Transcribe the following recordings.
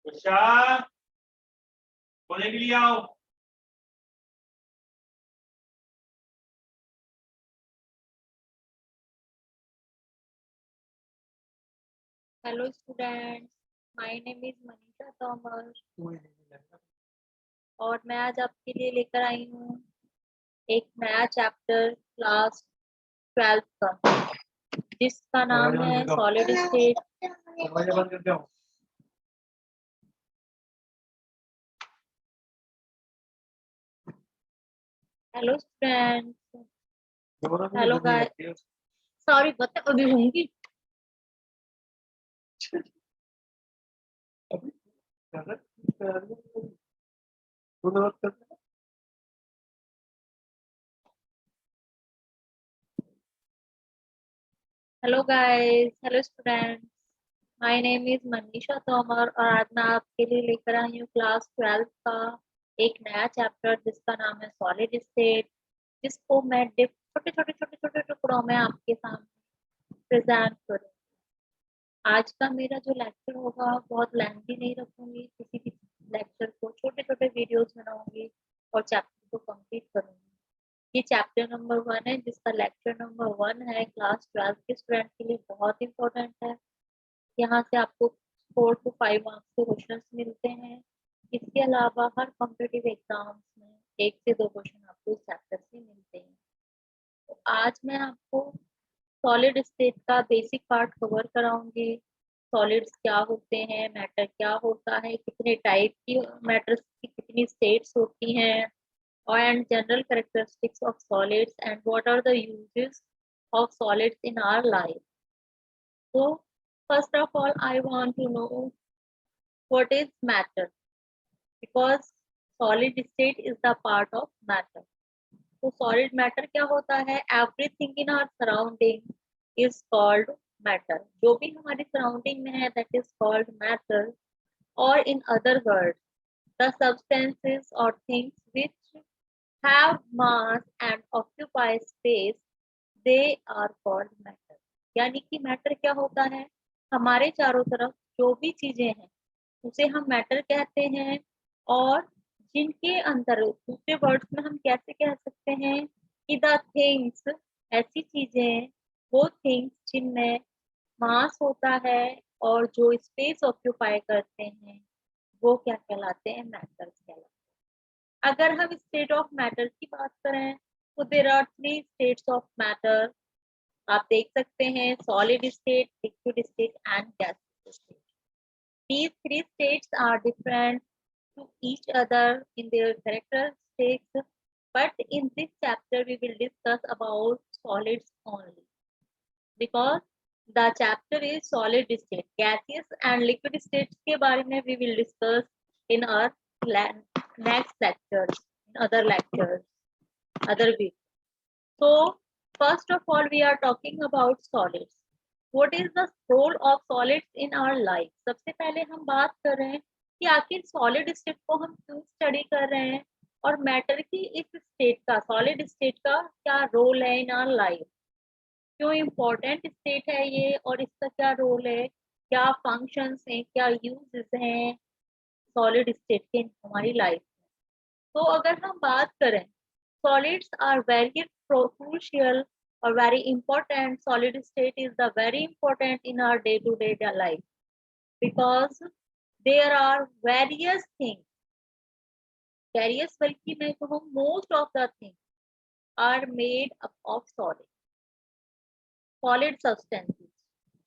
उषा बोलने के लिए आओ। Hello students, my name is Manisha Tomar और मैं आज आपके लिए लेकर आई हूँ एक नया चैप्टर क्लास 12th का, जिसका नाम है solid state. Hello students, hello guys, sorry बता अभी होंगी। Hello guys, hello students, my name is Manisha Tomar और आज मैं आपके लिए लेकर आई हूँ क्लास 12th का एक नया चैप्टर जिसका नाम है सॉलिड स्टेट, जिसको मैं छोटे छोटे छोटे छोटे टुकड़ों में आपके सामने प्रेजेंट करूँ। आज का मेरा जो लेक्चर होगा बहुत लेंथी नहीं रखूंगी, किसी भी लेक्चर को छोटे छोटे वीडियोस बनाऊंगी और चैप्टर को कंप्लीट करूंगी। ये चैप्टर नंबर 1 है, जिसका लेक्चर नंबर 1 है। क्लास 12 के स्टूडेंट के लिए बहुत इंपॉर्टेंट है। यहाँ से आपको 4 to 5 मार्क्स के क्वेश्चन मिलते हैं। इसके अलावा हर कॉम्पिटिटिव एग्जाम्स में 1 से 2 क्वेश्चन आपको इस चैप्टर से मिलते हैं। तो आज मैं आपको सॉलिड स्टेट का बेसिक पार्ट कवर कराऊंगी। सॉलिड्स क्या होते हैं, मैटर क्या होता है, कितने टाइप की मैटर्स की कितनी स्टेट्स होती हैं, और and general characteristics of solids and what are the uses of solids in our life. तो first of all I want to know what is matter, because solid state is the part of matter. तो solid matter क्या होता है? Everything in our surrounding is called matter. जो भी हमारी surrounding में है दैट इज कॉल्ड मैटर, और in other words the substances और things which have mass and occupy space, they are called matter. यानी कि मैटर क्या होता है? हमारे चारों तरफ जो भी चीजें हैं उसे हम मैटर कहते हैं, और जिनके अंदर, दूसरे वर्ड्स में हम कैसे कह सकते हैं कि द थिंग्स, ऐसी चीजें, वो थिंग्स जिनमें मास होता है और जो स्पेस ऑक्यूपाई करते हैं, वो क्या कहलाते हैं? मैटर्स कहलाते हैं। अगर हम स्टेट ऑफ मैटर की बात करें तो there are 3 states of matter. आप देख सकते हैं solid state, liquid state and gaseous state. These 3 states are different to each other in their characteristics, but in this chapter we will discuss about solids only, because the chapter is solid state. Gaseous and liquid states के बारे में we will discuss in our next lectures, in other lectures, other week. So first of all we are talking about solids. What is the role of solids in our life? सबसे पहले हम बात कर रहे हैं कि आखिर सॉलिड स्टेट को हम क्यों स्टडी कर रहे हैं, और मैटर की इस स्टेट का, सॉलिड स्टेट का क्या रोल है इन आवर लाइफ, क्यों इम्पोर्टेंट स्टेट है ये, और इसका क्या रोल है, क्या फंक्शंस हैं, क्या यूजेस हैं सॉलिड स्टेट के हमारी लाइफ में। तो अगर हम बात करें, solids are very crucial or very important. Solid state is the very important in our day-to-day life, because there are various things, various बल्कि मैं कहूँ most of the things are made up of solid substances.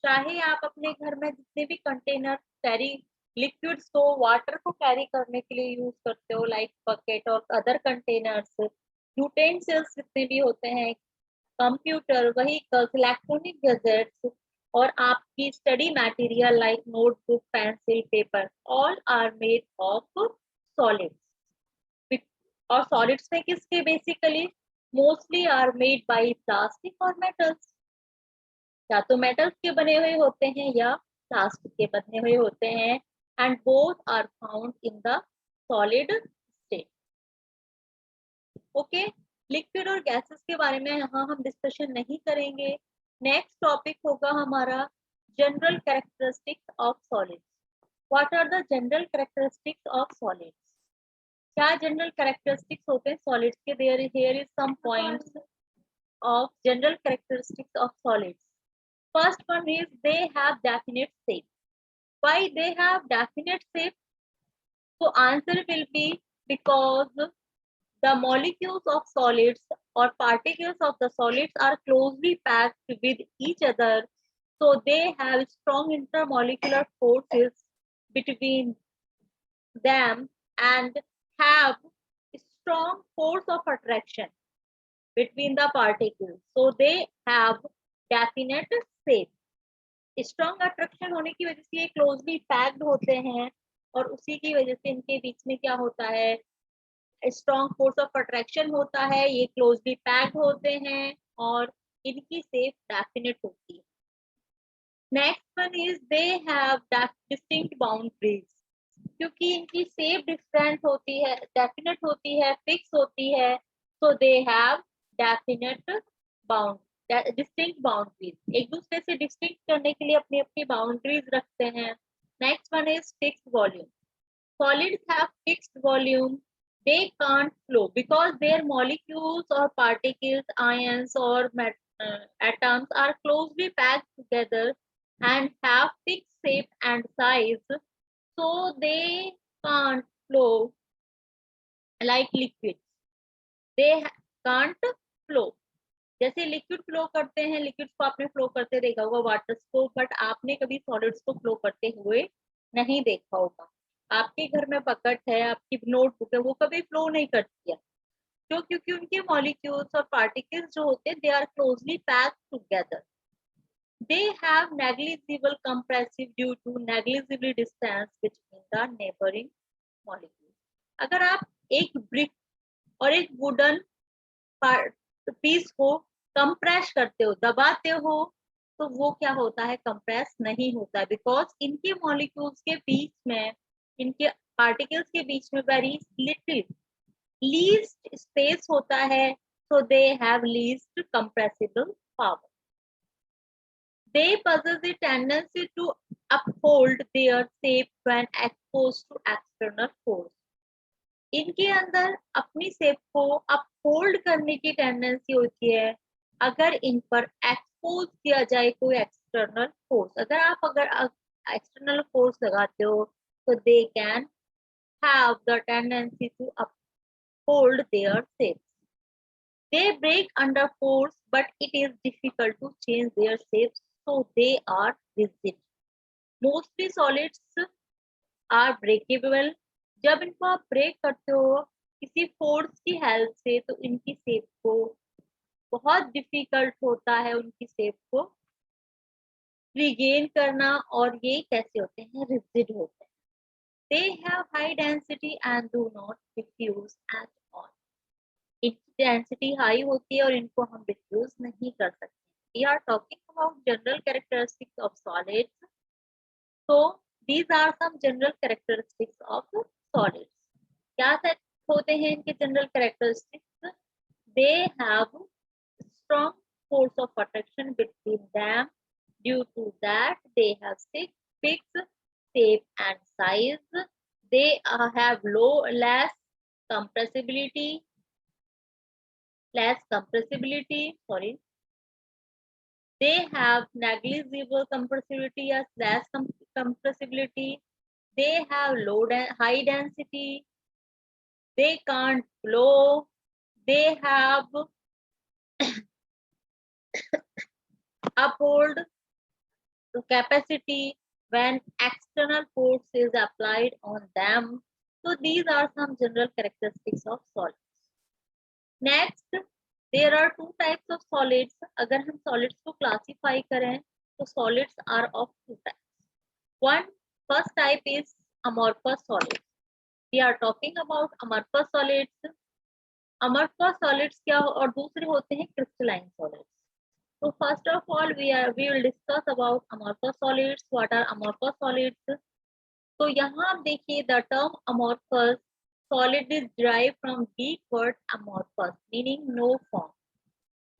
चाहे आप अपने घर में जितने भी कंटेनर कैरी, लिक्विड्स को, वाटर को कैरी करने के लिए यूज करते हो, लाइक बकेट और अदर कंटेनर्स, यूटेंसिल्स जितने भी होते हैं, कंप्यूटर, व्हीकल्स, इलेक्ट्रॉनिक गैजेट्स, और आपकी study material like notebook, pencil, paper, all are made of solids. और सॉलिड्स में किसके basically mostly are made by plastic और मेटल्स। या तो मेटल्स के बने हुए होते हैं या प्लास्टिक के बने हुए होते हैं, and both are found in the solid state. Okay, liquid और गैसेस के बारे में यहाँ हम डिस्कशन नहीं करेंगे। नेक्स्ट टॉपिक होगा हमारा general characteristics of solids. What are the general characteristics of solids? क्या general characteristics होते हैं solids के? Here is some points of general characteristics of solids. First one is they have definite shape. Why they have definite shape? So answer will be because the molecules of solids or particles of the solids are closely packed with each other, so they have strong intermolecular forces between them and have strong force of attraction between the particles. So they have definite shape. Strong attraction होने की वजह से ये closely packed होते हैं और उसी की वजह से इनके बीच में क्या होता है, स्ट्रॉन्ग फोर्स ऑफ अट्रैक्शन होता है, ये क्लोजली पैक्ड होते हैं और इनकी शेप डेफिनेट होती है. Next one is they have distinct boundaries. क्योंकि इनकी शेप डिफरेंट होती है, डेफिनेट होती है, फिक्स होती है, so they have definite bound distinct boundaries. एक दूसरे से डिस्टिंक्ट करने के लिए अपनी अपनी बाउंड्रीज रखते हैं. Next one is fixed volume. Solids have fixed volume. They can't flow because their molecules or particles, ions or atoms are closely packed together and have fixed shape and size, so they can't flow like liquids. They can't flow. जैसे liquid flow करते हैं, liquids को आपने flow करते देखा होगा, waters को, but आपने कभी सॉलिड्स को फ्लो करते हुए नहीं देखा होगा. आपके घर में बकेट है, आपकी नोटबुक है, वो कभी फ्लो नहीं करती है. क्यों? क्योंकि उनके मॉलिक्यूल्स और पार्टिकल्स जो होते हैं they are closely packed together. They have negligible compressive due to negligible distance between the neighbouring molecule. अगर आप एक ब्रिक और एक वुडन पीस को कंप्रेस करते हो, दबाते हो, तो वो क्या होता है, कंप्रेस नहीं होता, बिकॉज इनके मॉलिक्यूल्स के बीच में, इनके पार्टिकल्स के बीच में वेरी लिटिल लीस्ट स्पेस होता है, so they have least compressible power. They possess the tendency to uphold their shape when exposed to external force. इनके अंदर अपनी शेप को अपहोल्ड करने की टेंडेंसी होती है अगर इन पर एक्सपोज किया जाए कोई एक्सटर्नल फोर्स. अगर एक्सटर्नल फोर्स लगाते हो तो they can have the tendency to uphold their shape. They break under force, but it is difficult to change their shapes, so they are rigid. Mostly solids are breakable. जब इनको आप break करते हो किसी force की help से, तो इनकी शेप को बहुत डिफिकल्ट होता है उनकी शेप को रिगेन करना, और ये कैसे होते हैं, रिजिड होते हैं. They have high density and do not diffuse at all. इनकी डेंसिटी हाई होती है और इनको हम डिफ्यूज नहीं कर सकते. We are talking about general characteristics of solids. So these are some general characteristics of solids. क्या होते हैं इनके general characteristics? They have strong force of attraction between them. Due to that, they have fixed shape and size. They have less compressibility. Sorry. They have negligible compressibility or less compressibility. They have high density. They can't flow. They have uphold capacity when external force is applied on them. So these are some general characteristics of solids. Next, there are two types of solids. अगर हम solids को classify करें तो solids are of two types. First type is amorphous solids. We are talking about amorphous solids. Amorphous solids क्या और दूसरे होते हैं crystalline solids. So first of all we will discuss about amorphous solids. What are amorphous solids? तो यहाँ आप देखिए the term amorphous solid is derived from Greek word amorphous, meaning no form.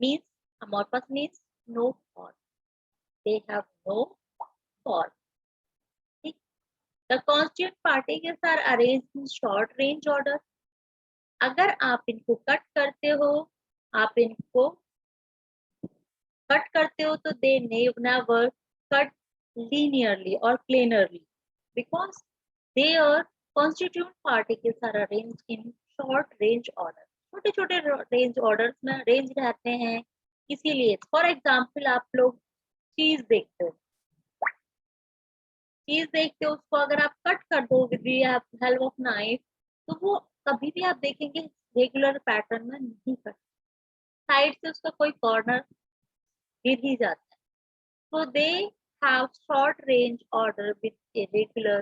Means amorphous means no form. They have no form. The constituent particles are arranged in short range order. अगर आप इनको cut करते हो, आप इनको cut करते हो तो they never cut linearly or planarly because their constituent particles are arranged in short range order. छोटे छोटे रेंज ऑर्डर्स में अरेंज रहते हैं, इसीलिए फॉर एग्जाम्पल आप लोग चीज देखते हो, उसको अगर आप कट कर दो with the help of knife तो वो कभी भी आप देखेंगे रेगुलर पैटर्न में नहीं कट, साइड से उसका कोई कॉर्नर गिर ही जाता है. So they have short range order with a regular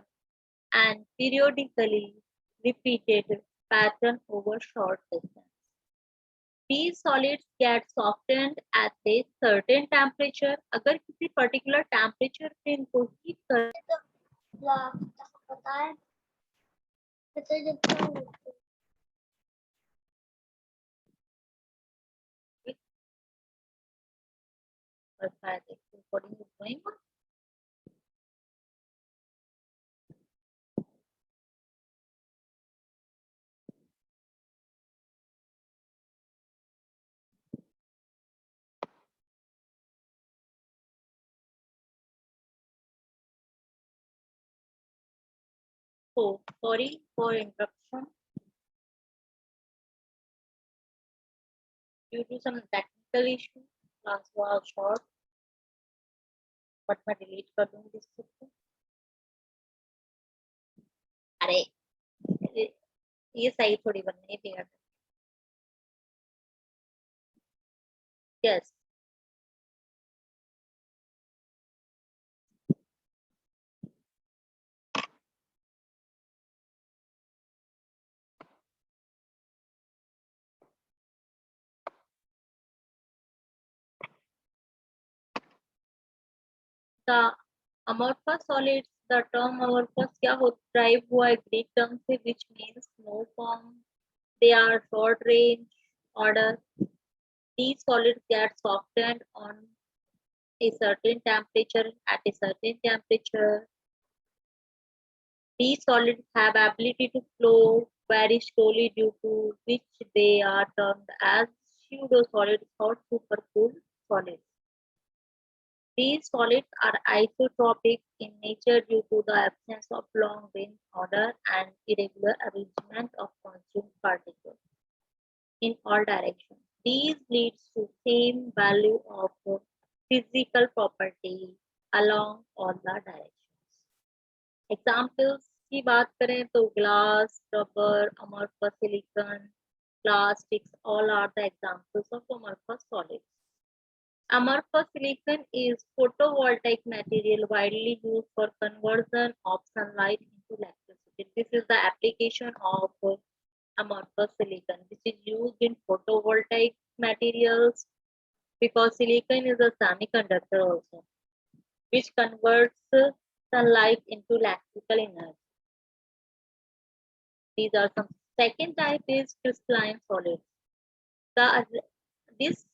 and periodically repeated pattern over short distance. These solids get softened at a certain temperature. अगर किसी particular temperature पे इनको heat कर पता है according to going on. So sorry for interruption due to some technical issue. Class was short, but मैं delete कर दूंगी इसको. अरे ये सही थोड़ी बनने देगा. Yes. The amorphous solids, the term amorphous क्या हो derive हुआ है Greek term से which means no form. They are short range order. These solids get softened on a certain temperature at a certain temperature. These solids have ability to flow very slowly due to which they are termed as pseudo solids or super cool solids. These solids are isotropic in nature due to the absence of long-range order and irregular arrangement of consumed particles in all directions. These leads to same value of physical property along all the directions. Examples की बात करें तो glass, rubber, amorphous silicon, plastics, all are the examples of amorphous solids. Amorphous silicon is photovoltaic material widely used for conversion of sunlight into electricity. This is the application of amorphous silicon, which is used in photovoltaic materials because silicon is a semiconductor also, which converts sunlight into electrical energy. These are some. Second type is crystalline solids. This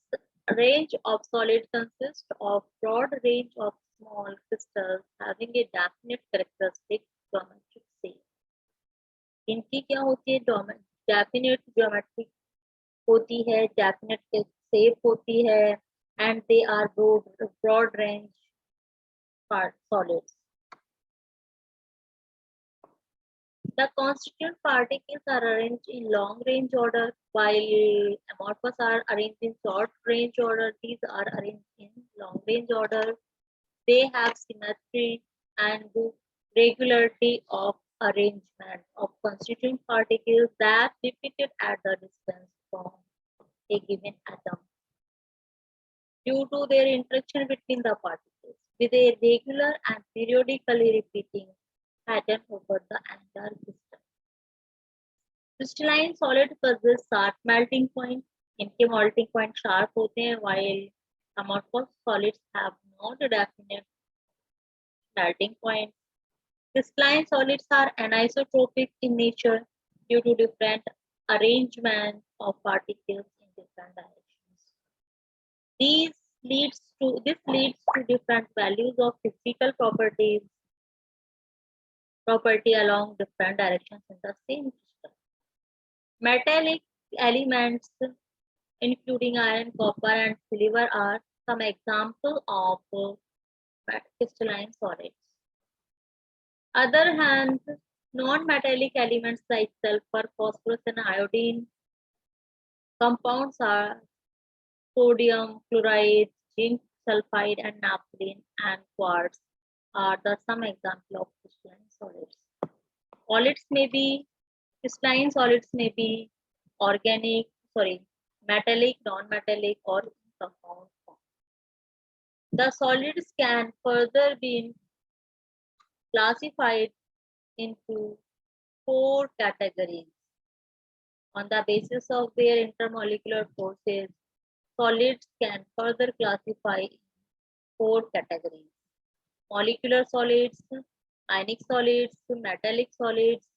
range of solid consists of broad range of small crystals having a definite characteristic geometric shape. इनकी क्या होती है definite geometric होती है, definite shape होती है, and they are broad range solids. The constituent particles are arranged in long range order while amorphous are arranged in short range order. These are arranged in long range order. They have symmetry and regularity of arrangement of constituent particles that repeated at the distance from a given atom due to their interaction between the particles with a regular and periodically repeating pattern over the entire system. Crystalline solid possess sharp melting point. इनके melting point sharp होते हैं while amorphous solids have not a definite melting point. Crystalline solids are anisotropic in nature due to different arrangement of particles in different directions. This leads to different values of physical properties property along different directions in the same crystal. Metallic elements including iron, copper, and silver are some examples of crystalline solids. Other hand, non-metallic elements like sulfur, phosphorus, and iodine compounds are sodium, chloride, zinc sulfide, and naphthalene and quartz are the some example of crystalline solids. Solids may be crystalline solids may be organic, metallic, non-metallic, or in compound form. The solids can further be classified into 4 categories. On the basis of their intermolecular forces, solids can further classify in 4 categories: molecular solids, ionic solids, metallic solids,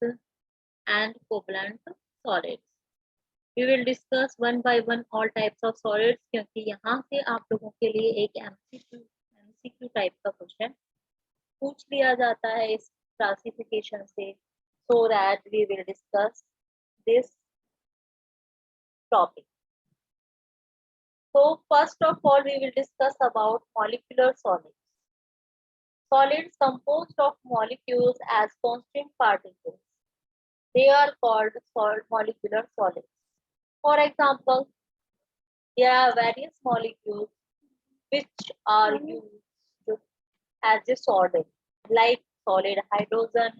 and covalent solids. We will discuss one by one all types of solids क्योंकि यहाँ से आप लोगों के लिए एक MCQ type का question पूछ लिया जाता है इस क्लासिफिकेशन से, so that we will discuss this topic. So first of all, we will discuss about molecular solids. Solids composed of molecules as constant particles. They are called molecular solids. For example, there are various molecules which are used as a solid, like solid hydrogen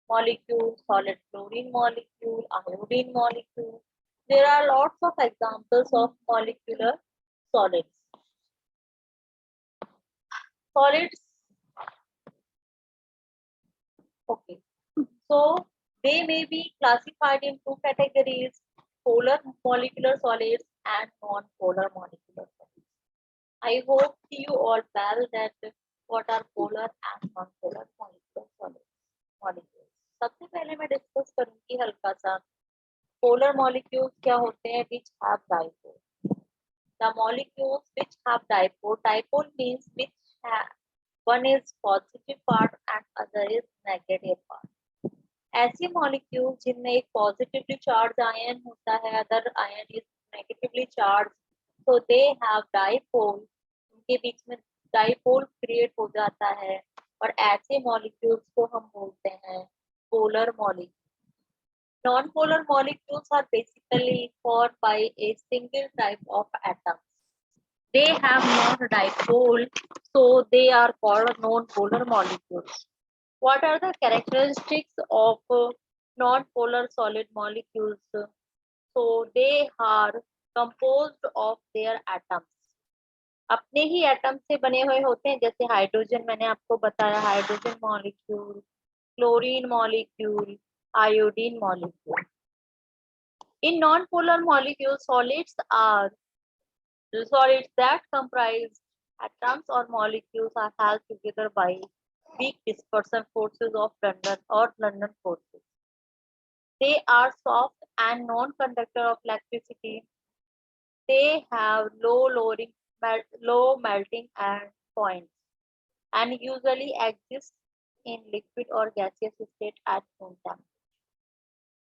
molecule, solid chlorine molecule, iodine molecule. There are lots of examples of molecular solids. Solids, okay. So they may be classified in 2 categories: polar molecular solids and non-polar molecular solids. I hope you all well that what are polar and non-polar molecular solids. Molecules. सबसे पहले मैं discuss करूंगी हल्का सा polar molecules क्या होते हैं which have dipole. The molecules which have dipole, dipole means which have one is positive part and other is negative part. ऐसे मॉलिक्यूल जिनमें एक पॉजिटिवली चार्ज आयन होता है, other ion is negatively charge, so they have dipole, उनके बीच में dipole create हो जाता है और ऐसे मॉलिक्यूल्स को हम बोलते हैं polar molecule. Non-polar molecules are basically formed by a single type of atom. They have non-dipole, so they are called non-polar molecules. What are the characteristics of non-polar solid molecules? So they are composed of their atoms. अपने ही atom से बने हुए होते हैं, जैसे hydrogen मैंने आपको बताया, hydrogen molecule, chlorine molecule, iodine molecule. In non-polar molecules, solids are solids that comprise atoms or molecules are held together by weak dispersion forces of London forces. They are soft and non-conductor of electricity. They have low melting points and usually exist in liquid or gaseous state at room temperature.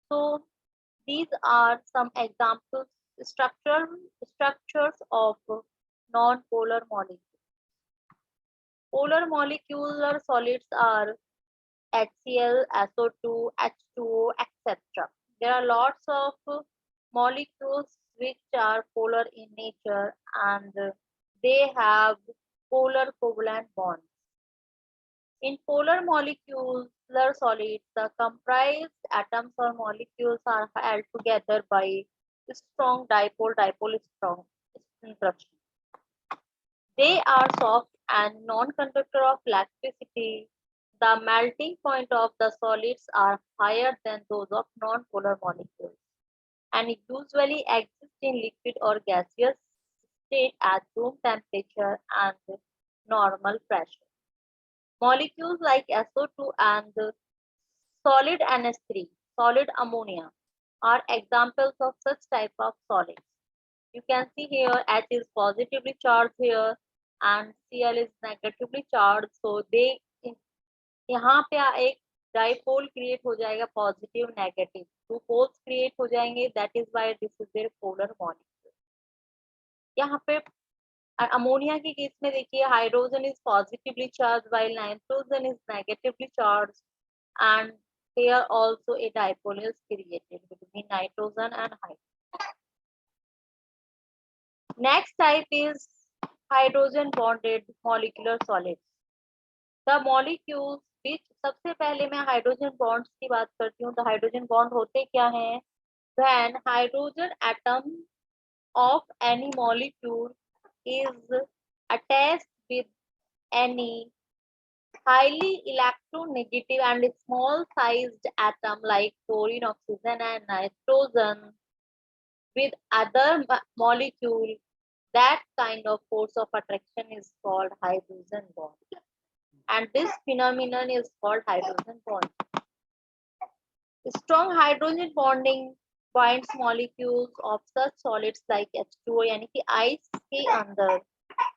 So these are some examples, structures of non-polar molecules. Polar molecular solids are HCl, SO2, H2O, etc. There are lots of molecules which are polar in nature and they have polar covalent bonds. In polar molecular solids, the comprised atoms or molecules are held together by strong dipole strong interaction. They are soft and non-conductor of electricity. The melting point of the solids are higher than those of non-polar molecules and usually exist in liquid or gaseous state at room temperature and normal pressure. Molecules like SO2 and solid NH3, solid ammonia, are examples of such type of solids. You can see here H is positively charged here and Cl is negatively charged. So they यहाँ पे एक dipole create हो जाएगा positive negative, two poles create हो जाएंगे, that is why this is there polar molecule. यहाँ पे ammonia के केस में देखिए hydrogen is positively charge while nitrogen is negatively charge and here also a dipole is created between nitrogen and hydrogen. Next type is hydrogen bonded molecular solids. The molecules which, सबसे पहले मैं hydrogen bonds की बात करती हूँ। तो hydrogen bond होते क्या हैं? When hydrogen atom of any molecule is attached with any highly electronegative and small sized atom like chlorine, oxygen and nitrogen with other molecule, that kind of force of attraction is called hydrogen bond, and this phenomenon is called hydrogen bond. Strong hydrogen bonding binds molecules of such solids like H2O, यानी कि ice के अंदर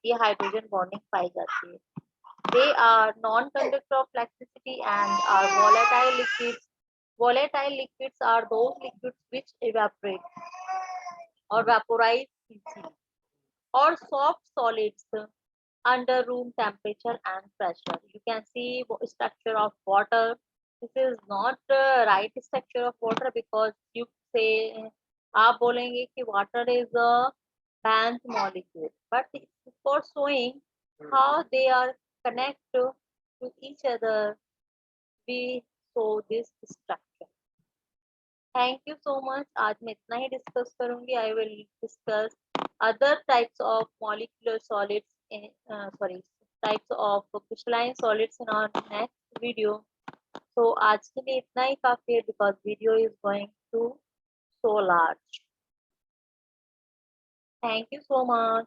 ये hydrogen bonding पाई जाती है। They are non-conductor of electricity and are volatile liquids. Volatile liquids are those liquids which evaporate or vaporize easily, or soft solids under room temperature and pressure. You can see structure of water. This is not right structure of water because you say आप बोलेंगे कि water is a balanced molecule, but it's for showing how they are connected to each other. We show this structure. Thank you so much. आज मैं इतना ही discuss करूंगी. I will discuss other types of molecular solids in types of crystalline solids in our next video. So आज के लिए इतना ही काफी है because video is going to so large. Thank you so much.